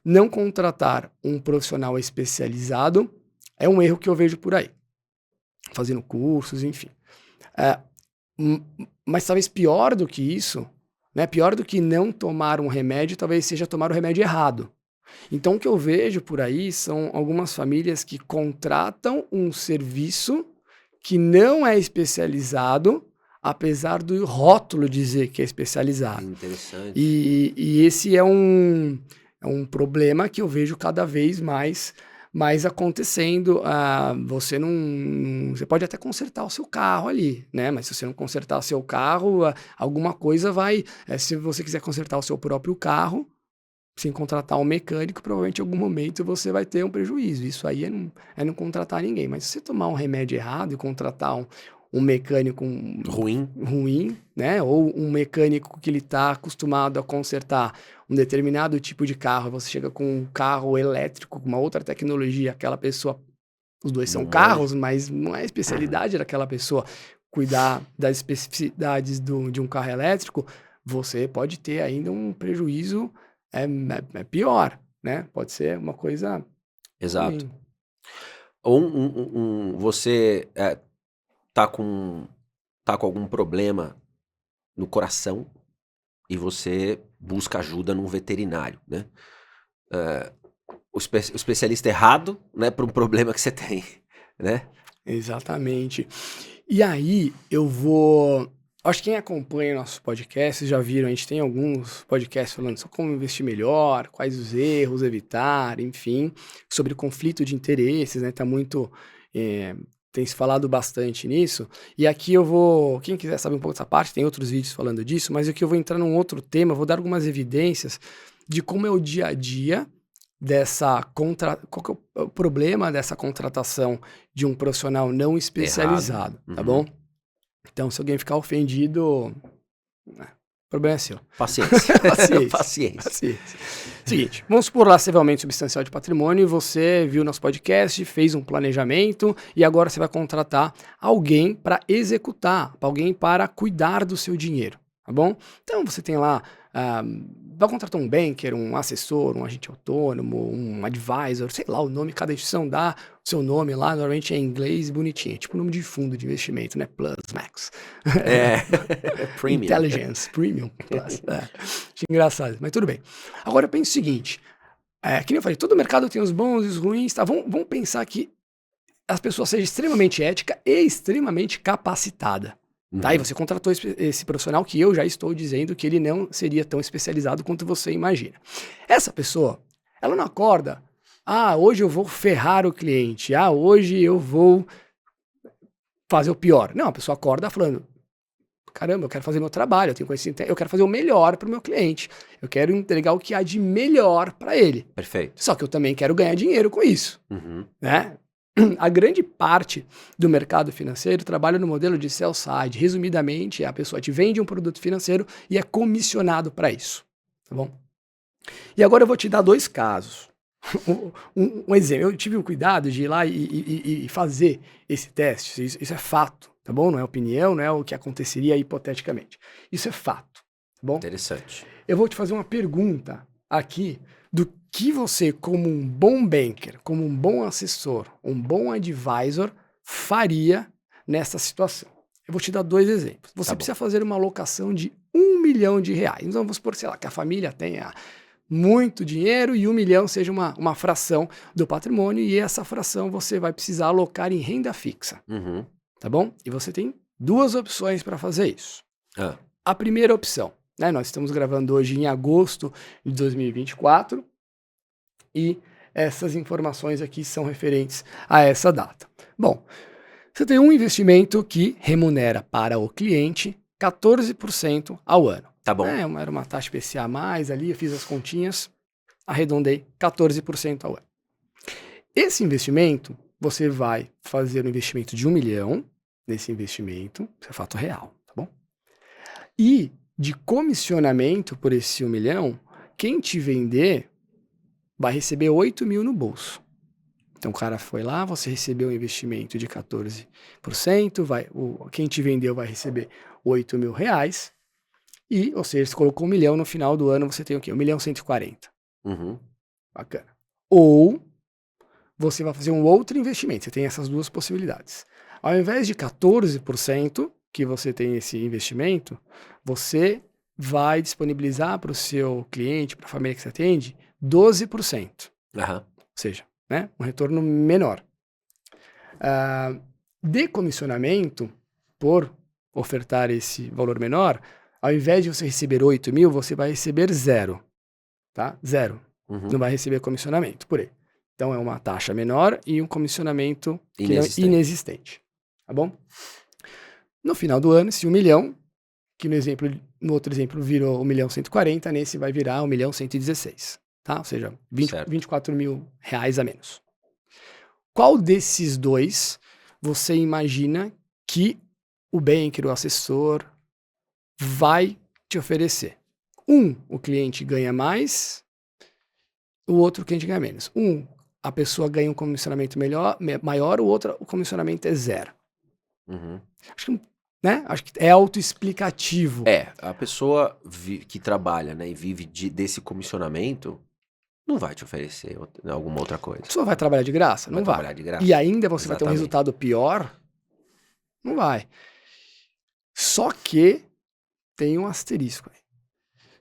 não contratar um profissional especializado é um erro que eu vejo por aí, fazendo cursos, enfim. Mas talvez pior do que isso, né? Pior do que não tomar um remédio, talvez seja tomar o remédio errado. Então, o que eu vejo por aí são algumas famílias que contratam um serviço que não é especializado, apesar do rótulo dizer que é especializado. Interessante. E esse é um problema que eu vejo cada vez mais acontecendo. Você você pode até consertar o seu carro ali, né? Mas se você não consertar o seu carro, alguma coisa vai. Se você quiser consertar o seu próprio carro, sem contratar um mecânico, provavelmente em algum momento você vai ter um prejuízo. Isso aí é não contratar ninguém. Mas se você tomar um remédio errado e contratar um mecânico ruim, né? Ou um mecânico que ele está acostumado a consertar um determinado tipo de carro, você chega com um carro elétrico, com uma outra tecnologia, aquela pessoa, os dois são carros, mas não é a especialidade daquela pessoa cuidar das especificidades de um carro elétrico, você pode ter ainda um prejuízo pior, né? Pode ser uma coisa Exato. ruim. Ou você tá com algum problema no coração e você busca ajuda num veterinário, né? O especialista errado, né, para um problema que você tem, né? Exatamente. E aí, acho que quem acompanha nossos podcasts já viram, a gente tem alguns podcasts falando sobre como investir melhor, quais os erros, evitar, enfim, sobre conflito de interesses, né? Tem se falado bastante nisso. E aqui quem quiser saber um pouco dessa parte, tem outros vídeos falando disso, mas aqui eu vou entrar num outro tema, vou dar algumas evidências de como é o dia a dia qual que é o problema dessa contratação de um profissional não especializado, tá bom? Então, se alguém ficar ofendido, o problema é seu. Paciência. Paciência. Seguinte, vamos supor lá, você vê aumento substancial de patrimônio e você viu nosso podcast, fez um planejamento e agora você vai contratar alguém para executar, alguém para cuidar do seu dinheiro, tá bom? Então, você tem lá, vai contratar um banker, um assessor, um agente autônomo, um advisor, sei lá o nome, cada instituição dá o seu nome lá, normalmente é em inglês bonitinho, tipo o nome de fundo de investimento, né? Plus, Max. Premium. Intelligence, Premium, Plus. Achei engraçado, mas tudo bem. Agora eu penso o seguinte, que nem eu falei, todo mercado tem os bons e os ruins, tá? Vamos pensar que as pessoas sejam extremamente ética e extremamente capacitada. Tá? E você contratou esse profissional que eu já estou dizendo que ele não seria tão especializado quanto você imagina. Essa pessoa, ela não acorda, hoje eu vou ferrar o cliente, hoje eu vou fazer o pior. Não, a pessoa acorda falando, caramba, eu quero fazer meu trabalho, eu tenho conhecimento, eu quero fazer o melhor para o meu cliente, eu quero entregar o que há de melhor para ele. Perfeito. Só que eu também quero ganhar dinheiro com isso, né? A grande parte do mercado financeiro trabalha no modelo de sell side. Resumidamente, a pessoa te vende um produto financeiro e é comissionado para isso, tá bom? E agora eu vou te dar dois casos. Um exemplo, eu tive o cuidado de ir lá e fazer esse teste, isso é fato, tá bom? Não é opinião, não é o que aconteceria hipoteticamente. Isso é fato, tá bom? Interessante. Eu vou te fazer uma pergunta aqui do que você, como um bom banker, como um bom assessor, um bom advisor, faria nessa situação. Eu vou te dar dois exemplos. Você precisa fazer uma alocação de R$1 milhão. Então vamos supor, sei lá, que a família tenha muito dinheiro e 1 milhão seja uma fração do patrimônio e essa fração você vai precisar alocar em renda fixa. Tá bom? E você tem duas opções para fazer isso. A primeira opção, né? Nós estamos gravando hoje em agosto de 2024 e essas informações aqui são referentes a essa data. Bom, você tem um investimento que remunera para o cliente 14% ao ano. Tá bom. Era uma taxa IPCA a mais ali, eu fiz as continhas, arredondei 14% ao ano. Esse investimento, você vai fazer um investimento de 1 milhão nesse investimento, isso é fato real, tá bom? E de comissionamento por esse 1 milhão, quem te vender vai receber 8 mil no bolso. Então o cara foi lá, você recebeu um investimento de 14%, quem te vendeu vai receber 8 mil reais, ou seja, você colocou 1 milhão no final do ano, você tem o quê? 1 milhão 140. Bacana. Ou você vai fazer um outro investimento. Você tem essas duas possibilidades. Ao invés de 14% que você tem esse investimento, você vai disponibilizar para o seu cliente, para a família que você atende, 12%. Aham. Ou seja, né, um retorno menor. De comissionamento, por ofertar esse valor menor, ao invés de você receber 8 mil, você vai receber 0. Tá? 0. Uhum. Não vai receber comissionamento por ele. Então é uma taxa menor e um comissionamento inexistente. Tá bom? No final do ano, esse 1 milhão, que no outro exemplo virou 1.140.000, nesse vai virar 1.116.000. Tá? Ou seja, 24 mil reais a menos. Qual desses dois você imagina que o banker, o assessor, vai te oferecer? O cliente ganha mais, o outro cliente ganha menos. A pessoa ganha um comissionamento maior, o outro, o comissionamento é 0. Uhum. Acho que é autoexplicativo. A pessoa que trabalha, né, e vive desse comissionamento não vai te oferecer alguma outra coisa. A pessoa vai trabalhar de graça? Não vai. Trabalhar de graça. E ainda você Exatamente. vai ter um resultado pior? Não vai. Só que tem um asterisco aí.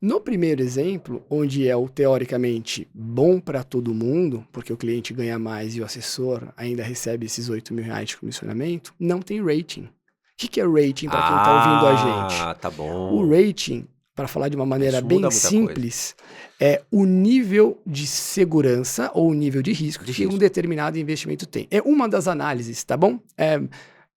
No primeiro exemplo, onde é o teoricamente bom para todo mundo, porque o cliente ganha mais e o assessor ainda recebe esses 8 mil reais de comissionamento, não tem rating. O que é rating para quem está ouvindo a gente? Tá bom. O rating, para falar de uma maneira bem simples, é o nível de segurança ou o nível de risco que um determinado investimento tem. É uma das análises, tá bom?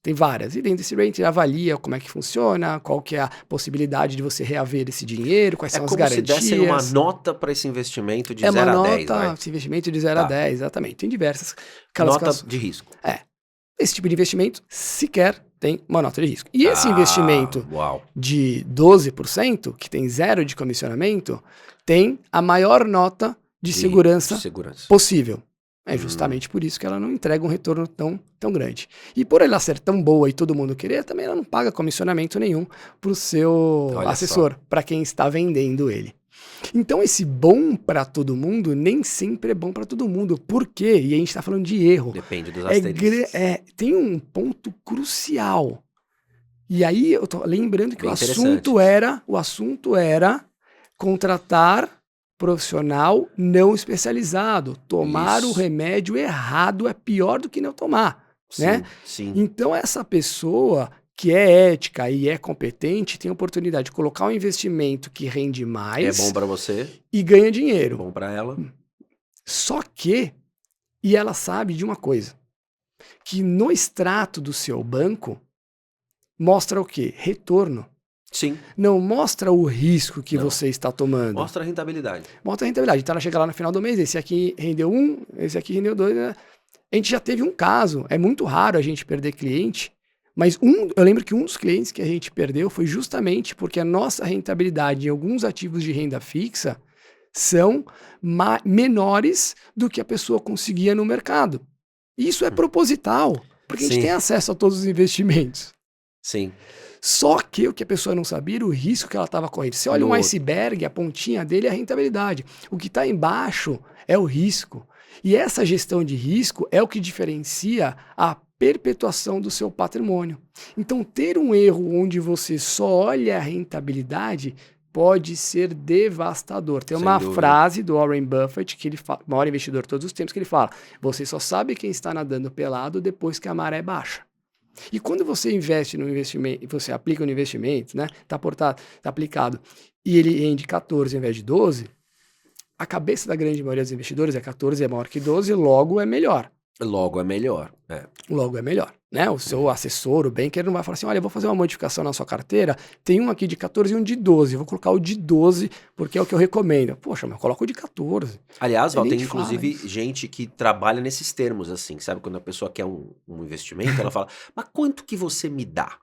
Tem várias. E dentro desse rating avalia como é que funciona, qual que é a possibilidade de você reaver esse dinheiro, quais são as garantias. É como se dessem uma nota para esse investimento de 0 a 10. É uma nota, esse investimento de 0 a 10, exatamente. Tem diversas classificações. Nota de risco. Esse tipo de investimento sequer tem uma nota de risco. E esse investimento de 12%, que tem 0 de comissionamento, tem a maior nota de segurança possível. É justamente por isso que ela não entrega um retorno tão grande. E por ela ser tão boa e todo mundo querer, também ela não paga comissionamento nenhum para o seu assessor, para quem está vendendo ele. Então esse bom para todo mundo nem sempre é bom para todo mundo. Por quê? E a gente está falando de erro. Depende dos asteriscos. Tem um ponto crucial. E aí eu tô lembrando que o assunto era contratar profissional não especializado. Tomar o remédio errado é pior do que não tomar, né? Sim. Então essa pessoa que é ética e é competente tem a oportunidade de colocar um investimento que rende mais. É bom para você. E ganha dinheiro. É bom para ela. Só que, e ela sabe de uma coisa, que no extrato do seu banco mostra o quê? Retorno. Sim. Não mostra o risco que você está tomando. Mostra a rentabilidade. Mostra a rentabilidade. Então ela chega lá no final do mês, esse aqui rendeu 1, esse aqui rendeu 2. Né? A gente já teve um caso, é muito raro a gente perder cliente, mas eu lembro que um dos clientes que a gente perdeu foi justamente porque a nossa rentabilidade em alguns ativos de renda fixa são menores do que a pessoa conseguia no mercado. Isso é proposital, porque a gente tem acesso a todos os investimentos. Sim. Só que o que a pessoa não sabia era o risco que ela estava correndo. Você olha um iceberg, a pontinha dele é a rentabilidade. O que está embaixo é o risco. E essa gestão de risco é o que diferencia a perpetuação do seu patrimônio. Então, ter um erro onde você só olha a rentabilidade pode ser devastador. Tem uma frase do Warren Buffett, que ele fala, o maior investidor de todos os tempos, que ele fala: você só sabe quem está nadando pelado depois que a maré baixa. E quando você investe no investimento, você aplica no investimento, né? Tá aplicado, e ele rende 14 ao invés de 12, a cabeça da grande maioria dos investidores é 14 é maior que 12, logo é melhor. Logo é melhor, Logo é melhor, né? O seu assessor, o banker, não vai falar assim: olha, eu vou fazer uma modificação na sua carteira, tem um aqui de 14 e um de 12, eu vou colocar o de 12 porque é o que eu recomendo. Poxa, mas coloca o de 14. Aliás, Val, tem inclusive gente que trabalha nesses termos, assim, sabe? Quando a pessoa quer um investimento, ela fala: mas quanto que você me dá?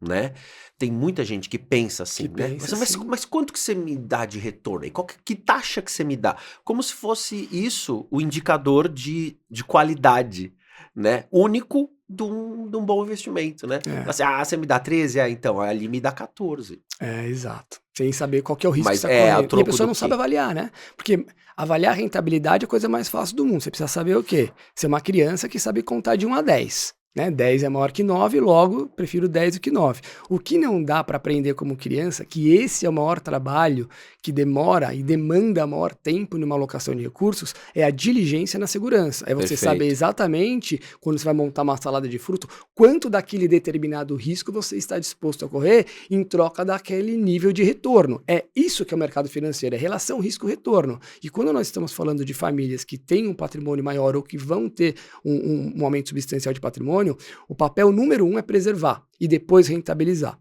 Né? Tem muita gente que pensa assim, né? Mas quanto que você me dá de retorno? E que taxa que você me dá? Como se fosse isso o indicador de qualidade, né? Único de um bom investimento, né? É, Assim, você me dá 13? Então, ali me dá 14. exato. Sem saber qual que é o risco que Mas você está a correndo. E a troco pessoa do não sabe quê? avaliar, né? Porque avaliar a rentabilidade é a coisa mais fácil do mundo. Você precisa saber o quê? Ser uma criança que sabe contar de 1 a 10. Né? 10 é maior que 9, logo prefiro 10 do que 9. O que não dá para aprender como criança, que esse é o maior trabalho que demora e demanda maior tempo numa alocação de recursos, é a diligência na segurança. É você saber Perfeito. exatamente, quando você vai montar uma salada de fruto, quanto daquele determinado risco você está disposto a correr em troca daquele nível de retorno. É isso que é o mercado financeiro, é relação risco-retorno. E quando nós estamos falando de famílias que têm um patrimônio maior ou que vão ter um aumento substancial de patrimônio, o papel número 1 é preservar e depois rentabilizar.